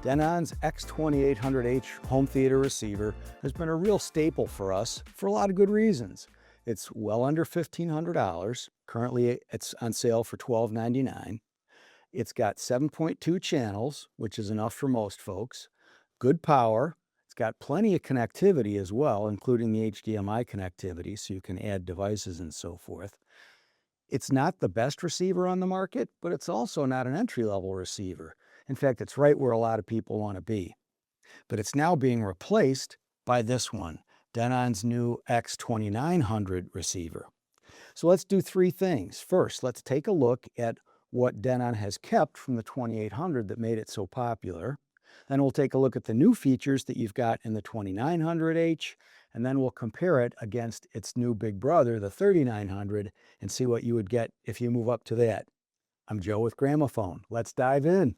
Denon's X2800H home theater receiver has been a real staple for us for a lot of good reasons. It's well under $1,500. Currently, it's on sale for $12.99. It's got 7.2 channels, which is enough for most folks. Good power. It's got plenty of connectivity as well, including the HDMI connectivity, so you can add devices and so forth. It's not the best receiver on the market, but it's also not an entry-level receiver. In fact, it's right where a lot of people want to be. But it's now being replaced by this one, Denon's new X2900 receiver. So let's do three things. First, let's take a look at what Denon has kept from the 2800 that made it so popular. Then we'll take a look at the new features that you've got in the 2900H, and then we'll compare it against its new big brother, the 3900, and see what you would get if you move up to that. I'm Joe with Gramophone. Let's dive in.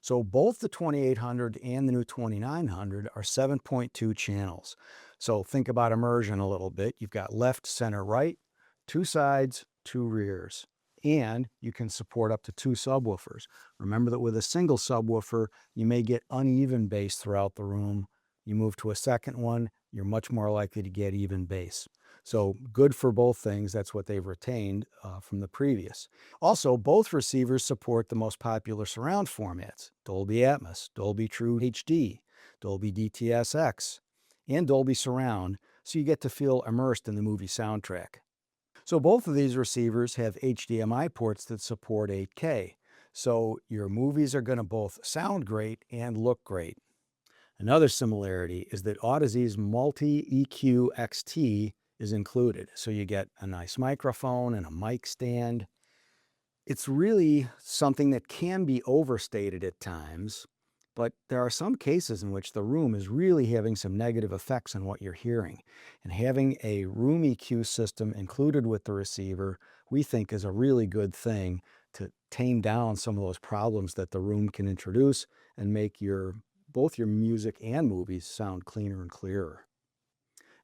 So both the 2800 and the new 2900 are 7.2 channels. So think about immersion a little bit. You've got left, center, right, two sides, two rears. And you can support up to two subwoofers. Remember that with a single subwoofer, you may get uneven bass throughout the room. You move to a second one, you're much more likely to get even bass. So good for both things. That's what they've retained from the previous. Also, both receivers support the most popular surround formats: Dolby Atmos, Dolby True HD, Dolby DTS-X, and Dolby Surround, so you get to feel immersed in the movie soundtrack. So both of these receivers have HDMI ports that support 8K, so your movies are going to both sound great and look great. Another similarity is that Audizy's Multi-EQ XT is included, so you get a nice microphone and a mic stand. It's really something that can be overstated at times, but there are some cases in which the room is really having some negative effects on what you're hearing. And having a room EQ system included with the receiver, we think, is a really good thing to tame down some of those problems that the room can introduce and make both your music and movies sound cleaner and clearer.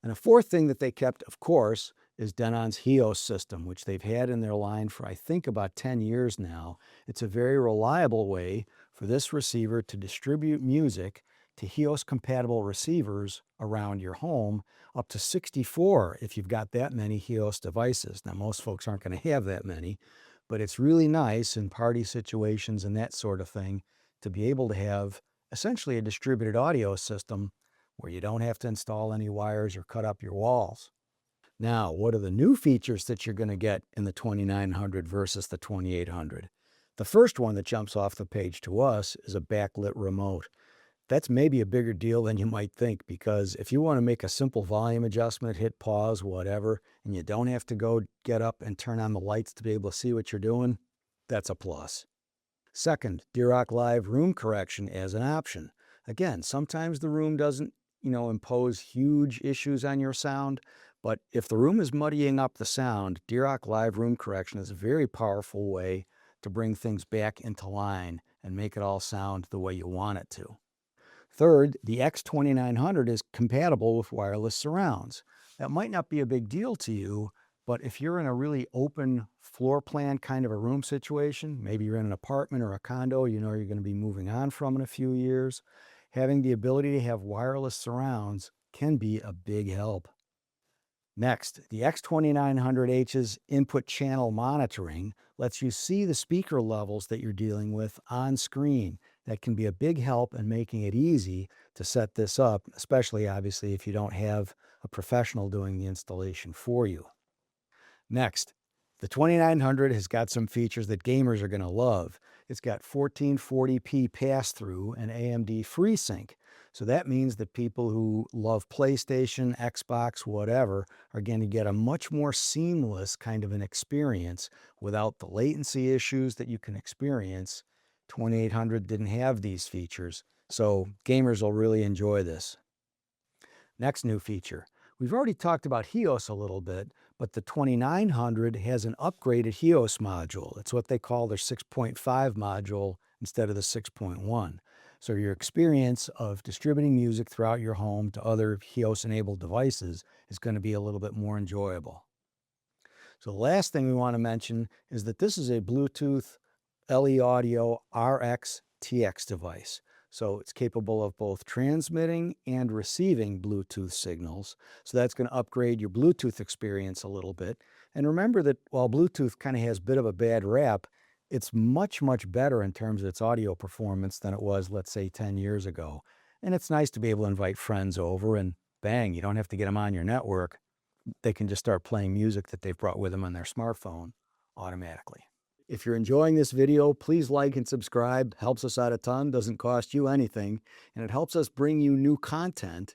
And a fourth thing that they kept, of course, is Denon's HEOS system, which they've had in their line for, I think, about 10 years now. It's a very reliable way for this receiver to distribute music to HEOS-compatible receivers around your home, up to 64 if you've got that many HEOS devices. Now, most folks aren't going to have that many, but it's really nice in party situations and that sort of thing to be able to have essentially a distributed audio system where you don't have to install any wires or cut up your walls. Now, what are the new features that you're going to get in the 2900 versus the 2800? The first one that jumps off the page to us is a backlit remote. That's maybe a bigger deal than you might think, because if you want to make a simple volume adjustment, hit pause, whatever, and you don't have to go get up and turn on the lights to be able to see what you're doing, that's a plus. Second, D-Rock Live room correction as an option. Again, sometimes the room doesn't, impose huge issues on your sound, but if the room is muddying up the sound, D-Rock Live room correction is a very powerful way to bring things back into line and make it all sound the way you want it to. Third, the X2900 is compatible with wireless surrounds. That might not be a big deal to you, but if you're in a really open floor plan kind of a room situation, maybe you're in an apartment or a condo, you're going to be moving on from in a few years, having the ability to have wireless surrounds can be a big help. Next, the X2900H's input channel monitoring lets you see the speaker levels that you're dealing with on screen. That can be a big help in making it easy to set this up, especially obviously if you don't have a professional doing the installation for you. Next, the 2900 has got some features that gamers are going to love. It's got 1440p pass-through and AMD FreeSync. So that means that people who love PlayStation, Xbox, whatever, are going to get a much more seamless kind of an experience without the latency issues that you can experience. 2800 didn't have these features, so gamers will really enjoy this. Next new feature. We've already talked about HEOS a little bit, but the 2900 has an upgraded HEOS module. It's what they call their 6.5 module instead of the 6.1. So your experience of distributing music throughout your home to other HEOS-enabled devices is going to be a little bit more enjoyable. So the last thing we want to mention is that this is a Bluetooth LE Audio RX TX device. So it's capable of both transmitting and receiving Bluetooth signals. So that's going to upgrade your Bluetooth experience a little bit. And remember that while Bluetooth kind of has a bit of a bad rap, it's much, much better in terms of its audio performance than it was, let's say, 10 years ago. And it's nice to be able to invite friends over and bang, you don't have to get them on your network. They can just start playing music that they've brought with them on their smartphone automatically. If you're enjoying this video, please like and subscribe. Helps us out a ton, doesn't cost you anything, and it helps us bring you new content.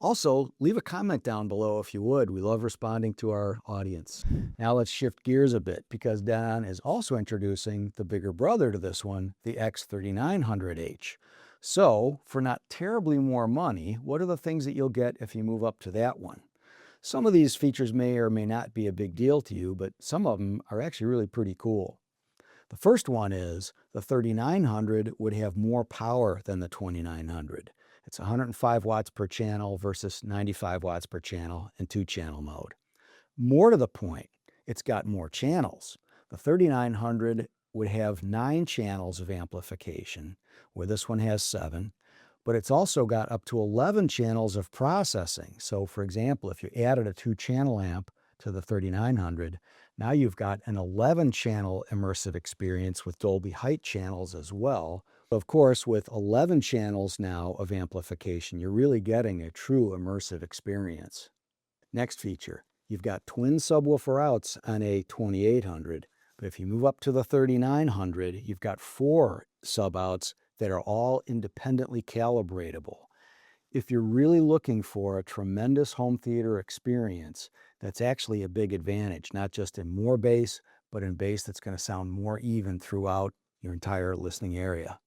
Also, leave a comment down below if you would. We love responding to our audience. Now let's shift gears a bit because Denon is also introducing the bigger brother to this one, the X2900H. So, for not terribly more money, what are the things that you'll get if you move up to that one? Some of these features may or may not be a big deal to you, but some of them are actually really pretty cool. The first one is the 3900 would have more power than the 2900. It's 105 watts per channel versus 95 watts per channel in 2-channel mode. More to the point, it's got more channels. The 3900 would have 9 channels of amplification, where this one has 7. But it's also got up to 11 channels of processing. So for example, if you added a 2-channel amp to the 3900, now you've got an 11-channel immersive experience with Dolby height channels as well. Of course, with 11 channels now of amplification, you're really getting a true immersive experience. Next feature, you've got twin subwoofer outs on a 2800, but if you move up to the 3900, you've got 4 sub outs that are all independently calibratable. If you're really looking for a tremendous home theater experience, that's actually a big advantage, not just in more bass, but in bass that's going to sound more even throughout your entire listening area.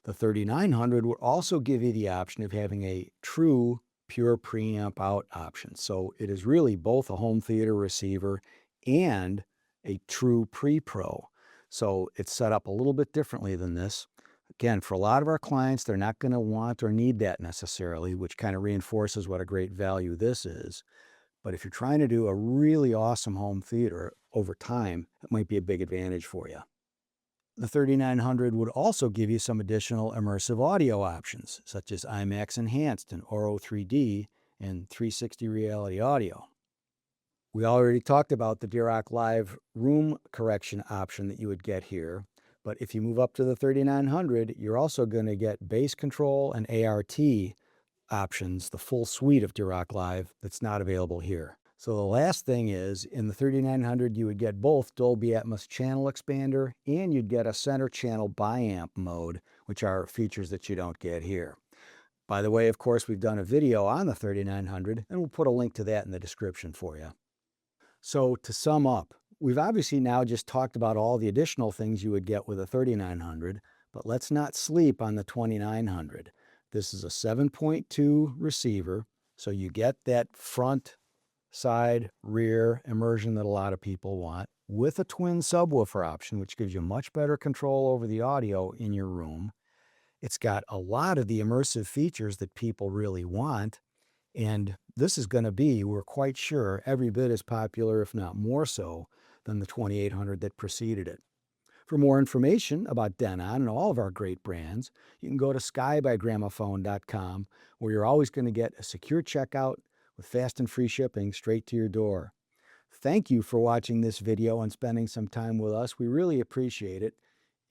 The 3900 would also give you the option of having a true pure preamp out option. So it is really both a home theater receiver and a true pre-pro. So it's set up a little bit differently than this. Again, for a lot of our clients, they're not going to want or need that necessarily, which kind of reinforces what a great value this is. But if you're trying to do a really awesome home theater over time, it might be a big advantage for you. The 3900 would also give you some additional immersive audio options, such as IMAX Enhanced and Oro 3D and 360 Reality Audio. We already talked about the Dirac Live room correction option that you would get here. But if you move up to the 3900, you're also going to get bass control and ART options, the full suite of Dirac Live that's not available here. So the last thing is, in the 3900, you would get both Dolby Atmos channel expander and you'd get a center channel biamp mode, which are features that you don't get here. By the way, of course, we've done a video on the 3900, and we'll put a link to that in the description for you. So to sum up, we've obviously now just talked about all the additional things you would get with a 3900, but let's not sleep on the 2900. This is a 7.2 receiver, so you get that front, side, rear immersion that a lot of people want, with a twin subwoofer option, which gives you much better control over the audio in your room. It's got a lot of the immersive features that people really want, and this is going to be, we're quite sure, every bit as popular, if not more so, than the 2800 that preceded it. For more information about Denon and all of our great brands, you can go to skybygramophone.com, where you're always going to get a secure checkout with fast and free shipping straight to your door. Thank you for watching this video and spending some time with us. We really appreciate it.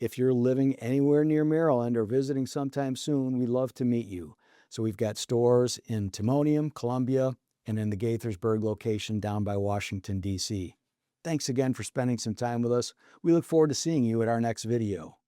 If you're living anywhere near Maryland or visiting sometime soon, we'd love to meet you. So we've got stores in Timonium, Columbia, and in the Gaithersburg location down by Washington, D.C. Thanks again for spending some time with us. We look forward to seeing you at our next video.